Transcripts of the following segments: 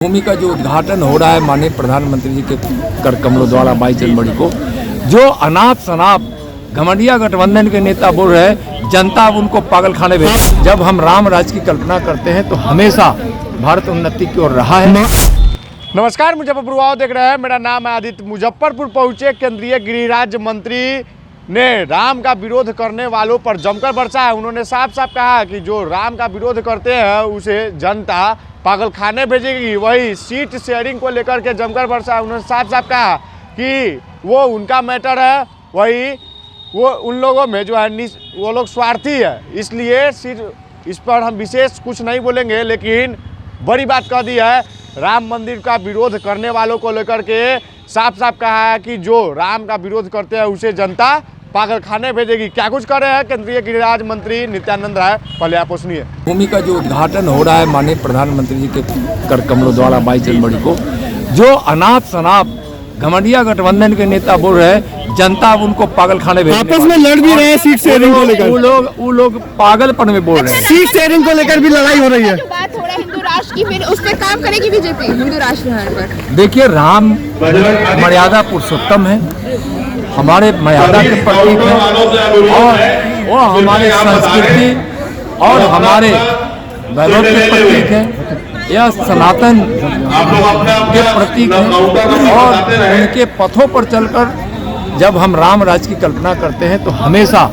भूमि का जो उद्घाटन हो रहा है माननीय प्रधानमंत्री जी के कर कमलों द्वारा 22 जनवरी को, जो अनाप शनाप घमंडिया गठबंधन के नेता बोल रहे हैं जनता अब उनको पागल खाने भेज। जब हम राम राज्य की कल्पना करते हैं तो हमेशा भारत उन्नति की ओर रहा है। नमस्कार, मुजफ्फरपुर देख रहे हैं। मेरा नाम है आदित्य। मुजफ्फरपुर पहुंचे केंद्रीय गृह राज्य मंत्री ने राम का विरोध करने वालों पर जमकर बरसा है। उन्होंने साफ साफ कहा कि जो राम का विरोध करते हैं उसे जनता पागल खाने भेजेगी। वही सीट शेयरिंग को लेकर के जमकर बरसा है। उन्होंने साफ साफ कहा कि वो उनका मैटर है, वही वो उन लोगों में जो है वो लोग स्वार्थी है, इसलिए सिर्फ इस पर हम विशेष कुछ नहीं बोलेंगे। लेकिन बड़ी बात कह दी है, राम मंदिर का विरोध करने वालों को लेकर के साफ साफ कहा है कि जो राम का विरोध करते हैं उसे जनता पागल खाने भेजेगी। क्या कुछ कर रहे हैं केंद्रीय गृह राज्य मंत्री नित्यानंद राय, पहले आप सुनिए। भूमि का जो उद्घाटन हो रहा है माननीय प्रधानमंत्री जी के कर कमलों द्वारा 22 जनवरी को, जो अनाप शनाप घमंडिया गठबंधन के नेता बोल रहे हैं जनता अब उनको पागल खाने भेज। आपस में लड़ भी रहे हैं सीट शेयरिंग को लेकर। वो लोग पागलपन में बोल रहे हैं। सीट शेयरिंग को लेकर भी लड़ाई हो रही है। जो बात हो रहा है हिंदू राष्ट्र की, फिर उस पर काम करेगी बीजेपी हिंदू राष्ट्र पर। देखिए, राम मर्यादा पुरुषोत्तम है, हमारे मर्यादा के प्रतीक है और वो हमारे संस्कृति और हमारे वैभव के प्रतीक है। यह सनातन के प्रतीक है और उनके पथों पर चलकर जब हम राम राज्य की कल्पना करते हैं तो हमेशा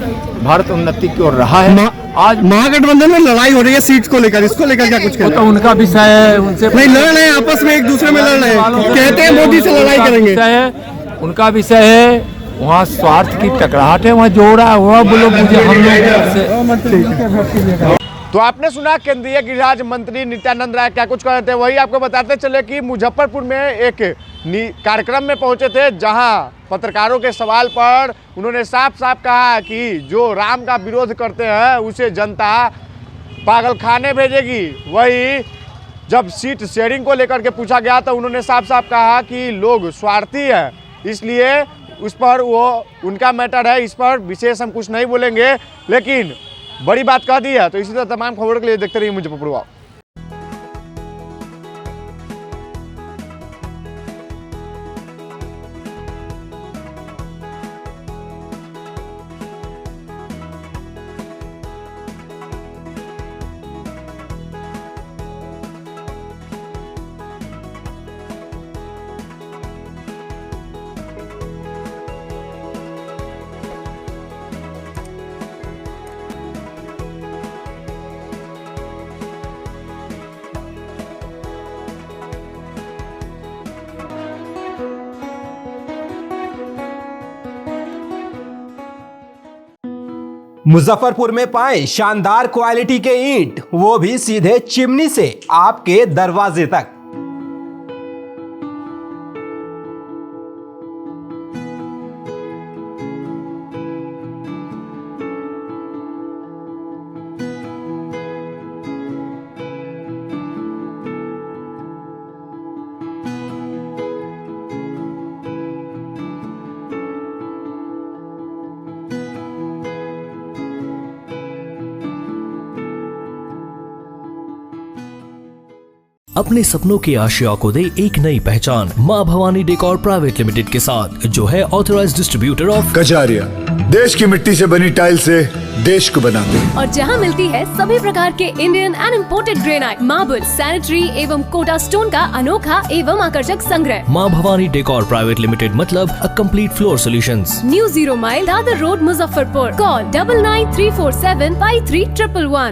भारत उन्नति की ओर रहा है। आज महागठबंधन में लड़ाई हो रही है सीट को लेकर, इसको लेकर क्या कुछ तो उनका विषय है, उनसे नहीं लड़ रहे हैं, आपस में एक दूसरे में लड़ रहे हैं, कहते हैं मोदी से लड़ाई करेंगे। उनका विषय है, वहाँ स्वार्थ की टकराहट है, वहाँ जो हो रहा है वह बोलो मुझे हम लोग। तो आपने सुना केंद्रीय गृह राज्य मंत्री नित्यानंद राय क्या कुछ कर रहे थे। वही आपको बताते चले कि मुजफ्फरपुर में एक कार्यक्रम में पहुंचे थे, जहां पत्रकारों के सवाल पर उन्होंने साफ साफ कहा कि जो राम का विरोध करते हैं उसे जनता पागल खाने भेजेगी। वही जब सीट शेयरिंग को लेकर के पूछा गया तो उन्होंने साफ साफ कहा कि लोग स्वार्थी है, इसलिए उस पर वो उनका मैटर है, इस पर विशेष हम कुछ नहीं बोलेंगे। लेकिन बड़ी बात कह दी है। तो इसी तरह तमाम खबरों के लिए देखते रहिए मुजफ्फरपुर। मुजफ्फरपुर में पाएं शानदार क्वालिटी के ईंट, वो भी सीधे चिमनी से आपके दरवाजे तक। अपने सपनों की आशिया को दे एक नई पहचान मां भवानी डेकोर प्राइवेट लिमिटेड के साथ, जो है ऑथराइज्ड डिस्ट्रीब्यूटर ऑफ कजारिया। देश की मिट्टी से बनी टाइल से देश को बनाते हैं और जहां मिलती है सभी प्रकार के Indian and imported granite, marble, sanitary एवं कोटा स्टोन का अनोखा एवं आकर्षक संग्रह। मां भवानी डेकोर प्राइवेट लिमिटेड मतलब a complete floor solutions. New 0 mile Dadar road Muzaffarpur. Call 9934753111।